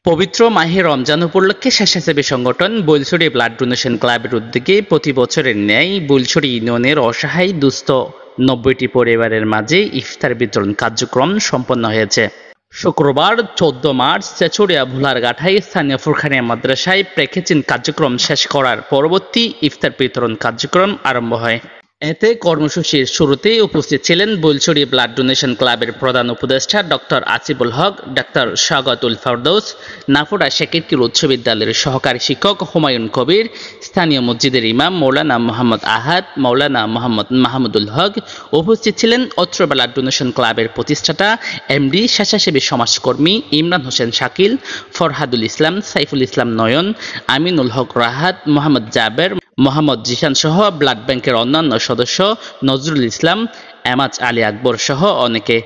পবিত্র মাহে রমজান উপলক্ষে স্বেচ্ছাসেবী সংগঠন বৈলছড়ি ব্লাড ডোনেশন ক্লাবের উদ্যোগে প্রতি বছরের ন্যায় বৈলছড়ি ইউনিয়নের অসহায় দুস্থ ৯০টি পরিবারের মাঝে ইফতার বিতরণ কার্যক্রম সম্পন্ন হয়েছে। শুক্রবার ১৪ মার্চ চেচুড়িয়া ভোলারঘাটায় স্থানীয় ফুরখানিয়া মাদ্রাসায় প্রেক্ষিচিহ্ন কার্যক্রম শেষ করার পরবর্তী ইফতার বিতরণ কার্যক্রম আরম্ভ হয়। এতে কর্মসূচির শুরুতেই উপস্থিত ছিলেন বৈলছড়ি ব্লাড ডোনেশন ক্লাবের প্রধান উপদেষ্টা ডক্টর আসিফুল হক, ডক্টর স্বাগতুল ফেরদৌস, নাফুরা শেকিরকির উচ্চ বিদ্যালয়ের সহকারী শিক্ষক হুমায়ুন কবির, স্থানীয় মসজিদের ইমাম মৌলানা মোহাম্মদ আহাদ, মৌলানা মোহাম্মদ মাহমুদুল হক। উপস্থিত ছিলেন অত্র ব্লাড ডোনেশন ক্লাবের প্রতিষ্ঠাতা এমডি স্বেচ্ছাসেবী সমাজকর্মী ইমরান হোসেন শাকিল, ফরহাদুল ইসলাম, সাইফুল ইসলাম নয়ন, আমিনুল হক রাহাত, মোহাম্মদ জাবের, মোহাম্মদ জিশান সহ ব্লাড ব্যাংকের অন্যান্য সদস্য নজরুল ইসলাম, এমাজ আলী আকবর সহ অনেকে।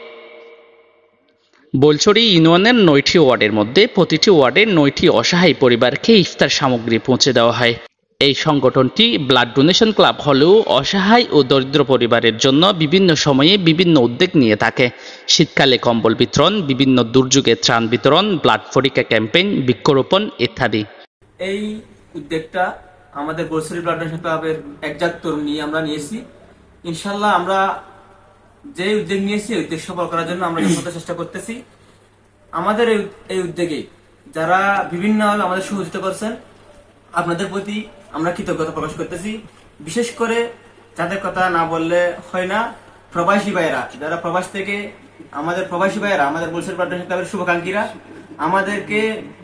বৈলছড়ি ইউনিয়নের ৯টি ওয়ার্ডের মধ্যে প্রতিটি ওয়ার্ডে ৯টি অসহায় পরিবারকে ইফতার সামগ্রী পৌঁছে দেওয়া হয়। এই সংগঠনটি ব্লাড ডোনেশন ক্লাব হলেও অসহায় ও দরিদ্র পরিবারের জন্য বিভিন্ন সময়ে বিভিন্ন উদ্যোগ নিয়ে থাকে। শীতকালে কম্বল বিতরণ, বিভিন্ন দুর্যোগে ত্রাণ বিতরণ, ব্লাড পরীক্ষা ক্যাম্পেইন, বৃক্ষরোপণ ইত্যাদি। এই উদ্যোগটা আমাদের বৈলছড়ি ব্লাড ডোনেশন ক্লাবের একজাত তরুণ নিয়ে আমরা নিয়েছি। ইনশাল্লাহ আমরা যে উদ্যোগ নিয়েছি এই উদ্যোগ সফল করার জন্য আমরা যথাযথ চেষ্টা করতেছি। আমাদের এই উদ্যোগে যারা বিভিন্নভাবে আমাদের সহযোগিতা করছেন, আপনাদের প্রতি আমরা কৃতজ্ঞতা প্রকাশ করতেছি। বিশেষ করে যাদের কথা না বললে হয় না, প্রবাসী ভাইয়েরা, যারা প্রবাস থেকে আমাদের প্রবাসী ভাইয়েরা, আমাদের বৈলছড়ি ব্লাড ডোনেশন ক্লাবের শুভাকাঙ্ক্ষীরা আমাদেরকে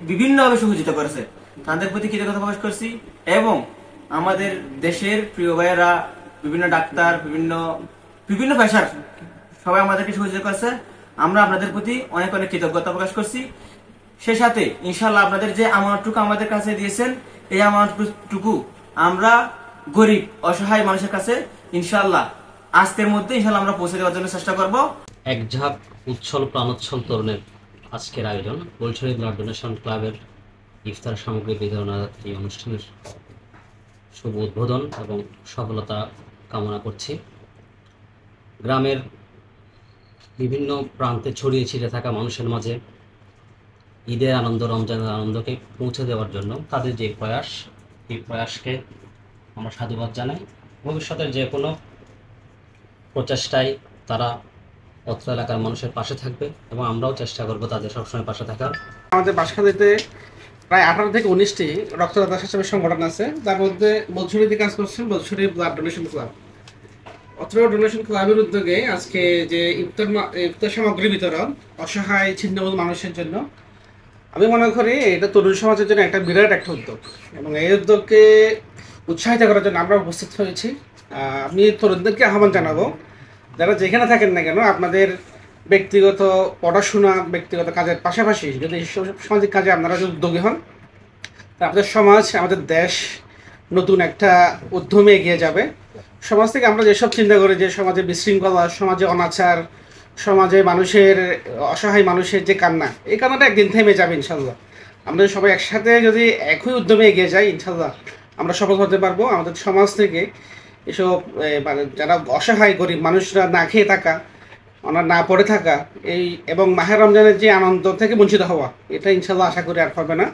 বিভিন্নভাবে সহযোগিতা করেছে, তাদের প্রতি কৃতজ্ঞতা প্রকাশ করছি। এবং আমাদের দেশের প্রিয় ভাইয়েরা, বিভিন্ন ডাক্তার, বিভিন্ন পেশার সবাই আমাদেরকে সহযোগিতা করছে, আমরা আপনাদের প্রতি অনেক অনেক কৃতজ্ঞতা প্রকাশ করছি। সে সাথে ইনশাল্লাহ আপনাদের যে আমানতটুকু আমাদের কাছে দিয়েছেন, এই আমানতটুকু আমরা গরিব অসহায় মানুষের কাছে ইনশাল্লাহ আজকের মধ্যে ইনশাল্লাহ আমরা পৌঁছে দেওয়ার জন্য চেষ্টা করব। এক ঝাঁক উচ্ছল প্রাণোচ্ছল তরুণের আজকের আয়োজন বৈলছড়ি ব্লাড ডোনেশন ক্লাবের ইফতার সামগ্রী বিতরণের এই অনুষ্ঠানের শুভ উদ্বোধন এবং সফলতা কামনা করছি। গ্রামের বিভিন্ন প্রান্তে ছড়িয়ে ছিটিয়ে থাকা মানুষের মাঝে ঈদের আনন্দ, রমজানের আনন্দকে পৌঁছে দেওয়ার জন্য তাদের যে প্রয়াস, এই প্রয়াসকে আমরা সাধুবাদ জানাই। ভবিষ্যতের যে কোনো প্রচেষ্টায় তারা অত্র এলাকার মানুষের পাশে থাকবে এবং আমরাও চেষ্টা করব তাদের সবসময় পাশে থাকার। আমাদের বাঁশখালীতে প্রায় 18 থেকে 19টি রক্তদাতা স্বেচ্ছাসেবী সংগঠন আছে, তার মধ্যে বৈলছড়িতে কাজ করছেন বৈলছড়ি ব্লাড ডোনেশন ক্লাব। অত্র ডোনেশন ক্লাবের উদ্যোগে আজকে যে ইফতার সামগ্রী বিতরণ অসহায় ছিন্নমূল মানুষের জন্য, আমি মনে করি এটা তরুণ সমাজের জন্য একটা বিরাট একটা উদ্যোগ এবং এই উদ্যোগকে উৎসাহিত করার জন্য আমরা উপস্থিত হয়েছি। আমি তরুণদেরকে আহ্বান জানাবো, যারা যেখানে থাকেন না কেন, আপনাদের ব্যক্তিগত পড়াশোনা, ব্যক্তিগত কাজের পাশাপাশি যদি সামাজিক কাজে আপনারা যদি উদ্যোগী হন, তা আমাদের সমাজ, আমাদের দেশ নতুন একটা উদ্যমে এগিয়ে যাবে। সমাজ থেকে আমরা যেসব চিন্তা করি যে সমাজে বিশৃঙ্খলা, সমাজে অনাচার, সমাজে মানুষের অসহায় মানুষের যে কান্না, এই কান্নাটা একদিন থেমে যাবে ইনশাল্লাহ। আমরা সবাই একসাথে যদি একই উদ্যমে এগিয়ে যাই, ইনশাল্লাহ আমরা সফল হতে পারবো। আমাদের সমাজ থেকে এসব যারা অসহায় গরিব মানুষরা না খেয়ে থাকা, ওনার না পড়ে থাকা, এই এবং মাহে রমজানের যে আনন্দ থেকে বঞ্চিত হওয়া, এটা ইনশাল্লাহ আশা করি আর পারবে না।